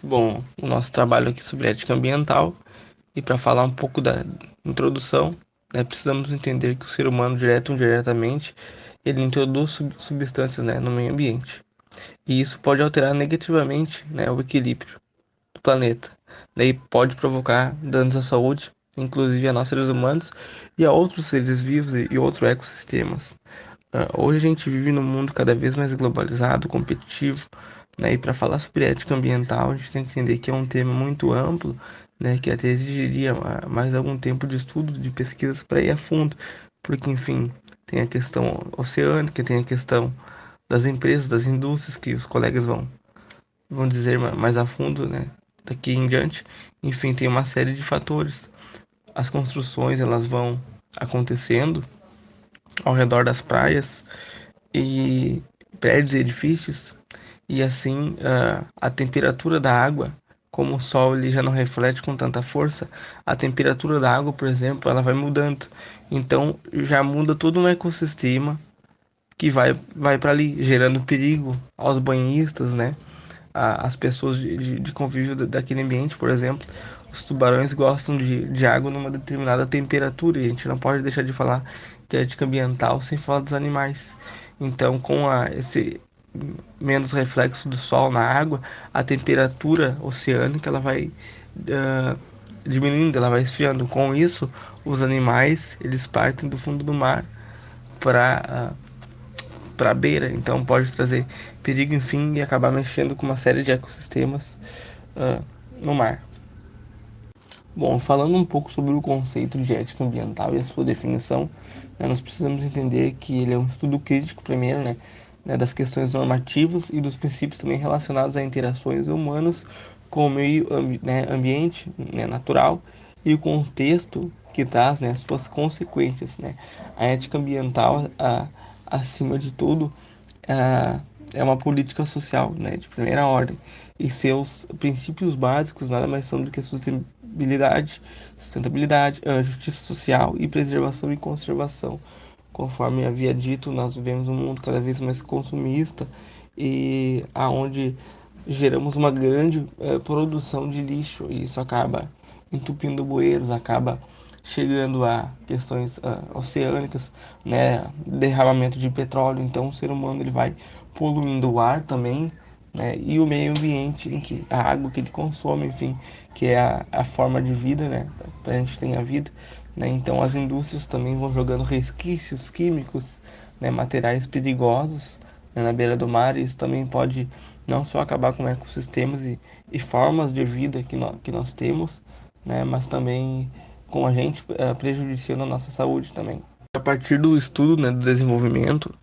Bom, o nosso trabalho aqui sobre ética ambiental e para falar um pouco da introdução, precisamos entender que o ser humano, direto ou indiretamente, ele introduz substâncias, no meio ambiente. E isso pode alterar negativamente, o equilíbrio do planeta. Daí pode provocar danos à saúde, inclusive a nós seres humanos e a outros seres vivos e outros ecossistemas. Hoje a gente vive num mundo cada vez mais globalizado, competitivo, e para falar sobre ética ambiental, a gente tem que entender que é um tema muito amplo, que até exigiria mais algum tempo de estudo, de pesquisas para ir a fundo, porque, enfim, tem a questão oceânica, tem a questão das empresas, das indústrias, que os colegas vão dizer mais a fundo, daqui em diante. Enfim, tem uma série de fatores. As construções, elas vão acontecendo ao redor das praias e prédios e edifícios, e assim a temperatura da água, como o sol ele já não reflete com tanta força, a temperatura da água, por exemplo, ela vai mudando. Então já muda todo um ecossistema que vai para ali, gerando perigo aos banhistas, as pessoas de convívio daquele ambiente, por exemplo. Os tubarões gostam de água numa determinada temperatura e a gente não pode deixar de falar de ética ambiental sem falar dos animais. Então, com esse menos reflexo do sol na água, a temperatura oceânica ela vai uh, diminuindo, ela vai esfriando. Com isso, os animais eles partem do fundo do mar para a beira, então pode trazer perigo, enfim, e acabar mexendo com uma série de ecossistemas no mar. Bom, falando um pouco sobre o conceito de ética ambiental e a sua definição, nós precisamos entender que ele é um estudo crítico, primeiro, das questões normativas e dos princípios também relacionados a interações humanas com o meio ambiente, natural, e o contexto que traz, as suas consequências, A ética ambiental, acima de tudo, ah, é uma política social, de primeira ordem, e seus princípios básicos nada mais são do que sustentabilidade, justiça social e preservação e conservação. Conforme havia dito, nós vivemos um mundo cada vez mais consumista e aonde geramos uma grande produção de lixo e isso acaba entupindo bueiros, acaba chegando a questões oceânicas, derramamento de petróleo. Então o ser humano ele vai poluindo o ar também, e o meio ambiente em que a água que ele consome, enfim, que é a forma de vida, para a gente ter a vida, Então as indústrias também vão jogando resquícios químicos, materiais perigosos, na beira do mar, e isso também pode não só acabar com ecossistemas e formas de vida que nós temos, mas também com a gente prejudiciando a nossa saúde também. A partir do estudo, do desenvolvimento,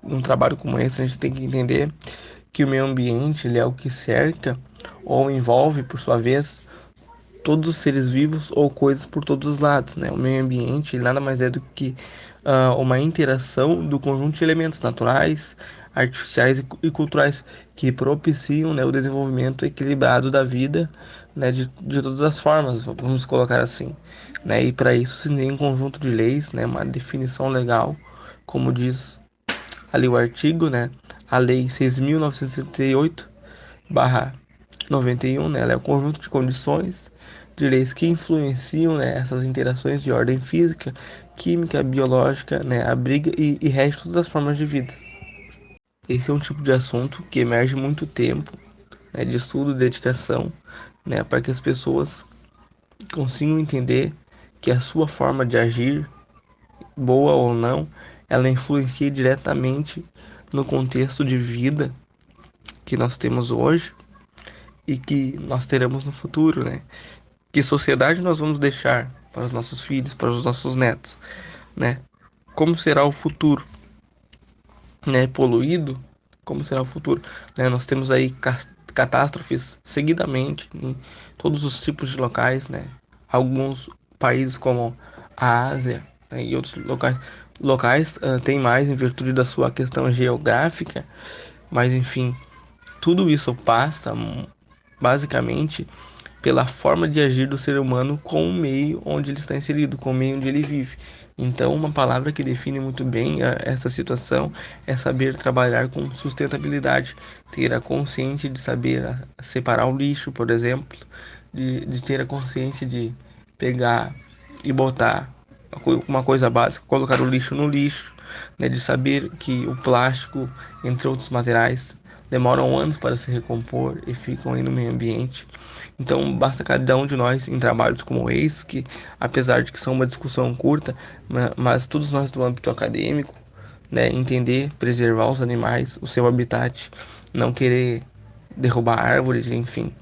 num trabalho como esse, a gente tem que entender que o meio ambiente ele é o que cerca ou envolve, por sua vez, todos os seres vivos ou coisas por todos os lados, O meio ambiente ele nada mais é do que uma interação do conjunto de elementos naturais, artificiais e culturais que propiciam, o desenvolvimento equilibrado da vida, de todas as formas, vamos colocar assim, E para isso se tem um conjunto de leis, uma definição legal, como diz ali o artigo, A Lei 6.968 barra 91, ela é o conjunto de condições de leis que influenciam, essas interações de ordem física, química, biológica, abriga e rege todas as formas de vida. Esse é um tipo de assunto que emerge muito tempo, de estudo e dedicação, para que as pessoas consigam entender que a sua forma de agir, boa ou não, ela influencia diretamente no contexto de vida que nós temos hoje e que nós teremos no futuro, Que sociedade nós vamos deixar para os nossos filhos, para os nossos netos, né? Como será o futuro, Poluído? Como será o futuro, Nós temos aí catástrofes seguidamente em todos os tipos de locais, Alguns países como a Ásia, e outros locais têm mais em virtude da sua questão geográfica, mas enfim, tudo isso passa basicamente pela forma de agir do ser humano com o meio onde ele está inserido, com o meio onde ele vive. Então, uma palavra que define muito bem essa situação é saber trabalhar com sustentabilidade, ter a consciência de saber separar o lixo, por exemplo, de ter a consciência de pegar e botar uma coisa básica, colocar o lixo no lixo, né, de saber que o plástico, entre outros materiais, demoram anos para se recompor e ficam aí no meio ambiente. Então, basta cada um de nós em trabalhos como esse, que apesar de que são uma discussão curta, mas todos nós do âmbito acadêmico, né, entender, preservar os animais, o seu habitat, não querer derrubar árvores, enfim,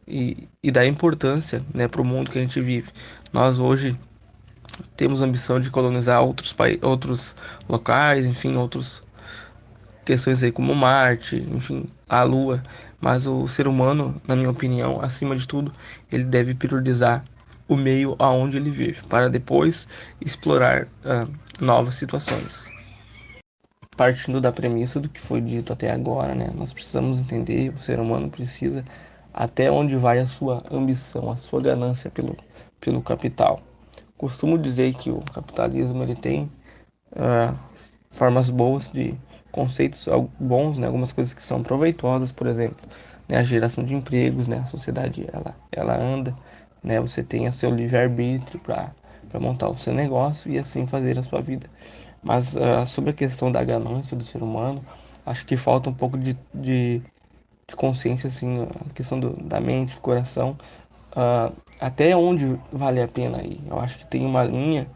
e dar importância, né, para o mundo que a gente vive. Nós hoje temos a ambição de colonizar outros locais, enfim, outras questões aí como Marte, enfim, a Lua, mas o ser humano, na minha opinião, acima de tudo, ele deve priorizar o meio aonde ele vive, para depois explorar novas situações. Partindo da premissa do que foi dito até agora, né, nós precisamos entender, o ser humano precisa até onde vai a sua ambição, a sua ganância pelo capital. Costumo dizer que o capitalismo ele tem ah, formas boas de conceitos bons, né? Algumas coisas que são proveitosas, por exemplo, né? A geração de empregos, né? A sociedade ela anda, né? Você tem o seu livre-arbítrio para montar o seu negócio e assim fazer a sua vida. Mas sobre a questão da ganância do ser humano, acho que falta um pouco de consciência, assim, a questão da mente, do coração, até onde vale a pena ir. Eu acho que tem uma linha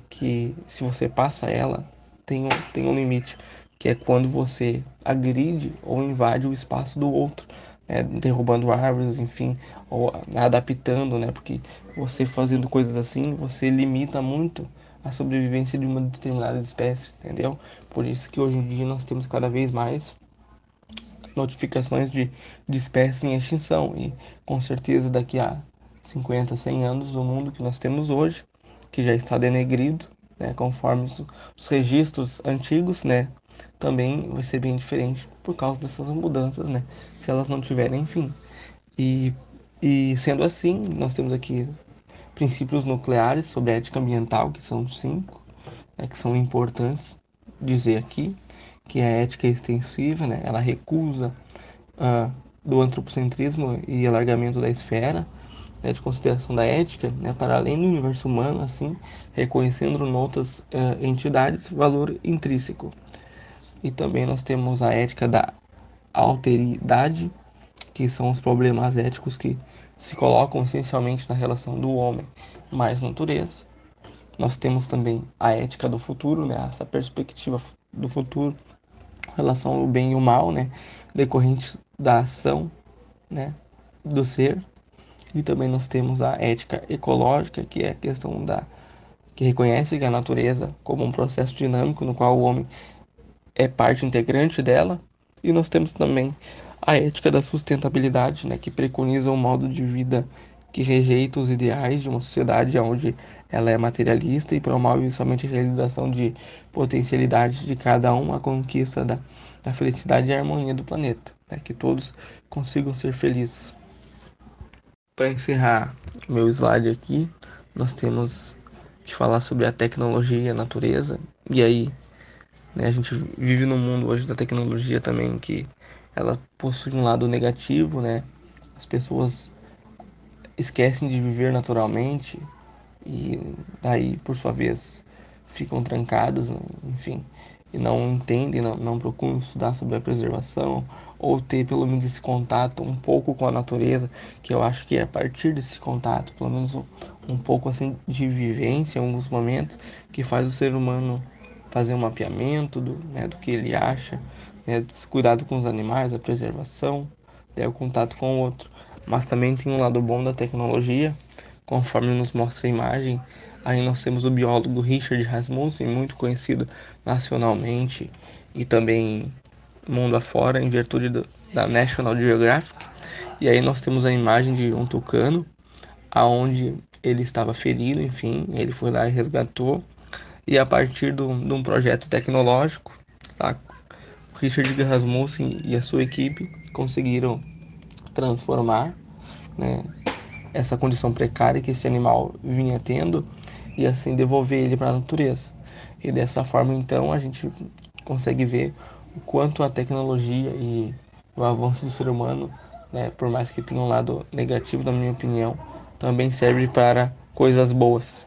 que, se você passa ela, tem um limite, que é quando você agride ou invade o espaço do outro, né, derrubando árvores, enfim, ou adaptando, né, porque você fazendo coisas assim, você limita muito a sobrevivência de uma determinada espécie, entendeu? Por isso que hoje em dia nós temos cada vez mais notificações de espécies em extinção. E com certeza daqui a 50, 100 anos, o mundo que nós temos hoje, que já está denegrido, né, conforme os registros antigos, né, também vai ser bem diferente por causa dessas mudanças, né, se elas não tiverem fim. E, e sendo assim, nós temos aqui princípios nucleares sobre ética ambiental, que são 5, né, que são importantes dizer aqui, que é a ética extensiva, né, ela recusa ah, do antropocentrismo e alargamento da esfera, né, de consideração da ética, né, para além do universo humano, assim, reconhecendo noutras entidades valor intrínseco. E também nós temos a ética da alteridade, que são os problemas éticos que se colocam essencialmente na relação do homem mais natureza. Nós temos também a ética do futuro, né, essa perspectiva do futuro, em relação ao bem e o mal, né, decorrentes da ação, né, do ser. E também nós temos a ética ecológica, que é a questão que reconhece que a natureza como um processo dinâmico no qual o homem é parte integrante dela. E nós temos também a ética da sustentabilidade, né, que preconiza um modo de vida que rejeita os ideais de uma sociedade onde ela é materialista e promove somente a realização de potencialidades de cada um, a conquista da felicidade e a harmonia do planeta, né, que todos consigam ser felizes. Para encerrar meu slide aqui, nós temos que falar sobre a tecnologia e a natureza. E aí, né, a gente vive num mundo hoje da tecnologia também que ela possui um lado negativo, né? As pessoas esquecem de viver naturalmente e daí, por sua vez, ficam trancadas, né? Enfim, e não entendem, não procuram estudar sobre a preservação ou ter pelo menos esse contato um pouco com a natureza, que eu acho que é a partir desse contato, pelo menos um pouco assim de vivência em alguns momentos, que faz o ser humano fazer um mapeamento né, do que ele acha, né, cuidado com os animais, a preservação, né, o contato com o outro. Mas também tem um lado bom da tecnologia, conforme nos mostra a imagem. Aí nós temos o biólogo Richard Rasmussen, muito conhecido nacionalmente e também mundo afora, em virtude da National Geographic. E aí nós temos a imagem de um tucano, aonde ele estava ferido, enfim, ele foi lá e resgatou. E a partir de um projeto tecnológico, tá? O Richard Rasmussen e a sua equipe conseguiram transformar, né, essa condição precária que esse animal vinha tendo e assim devolver ele para a natureza. E dessa forma, então, a gente consegue ver o quanto a tecnologia e o avanço do ser humano, né, por mais que tenha um lado negativo, na minha opinião, também serve para coisas boas.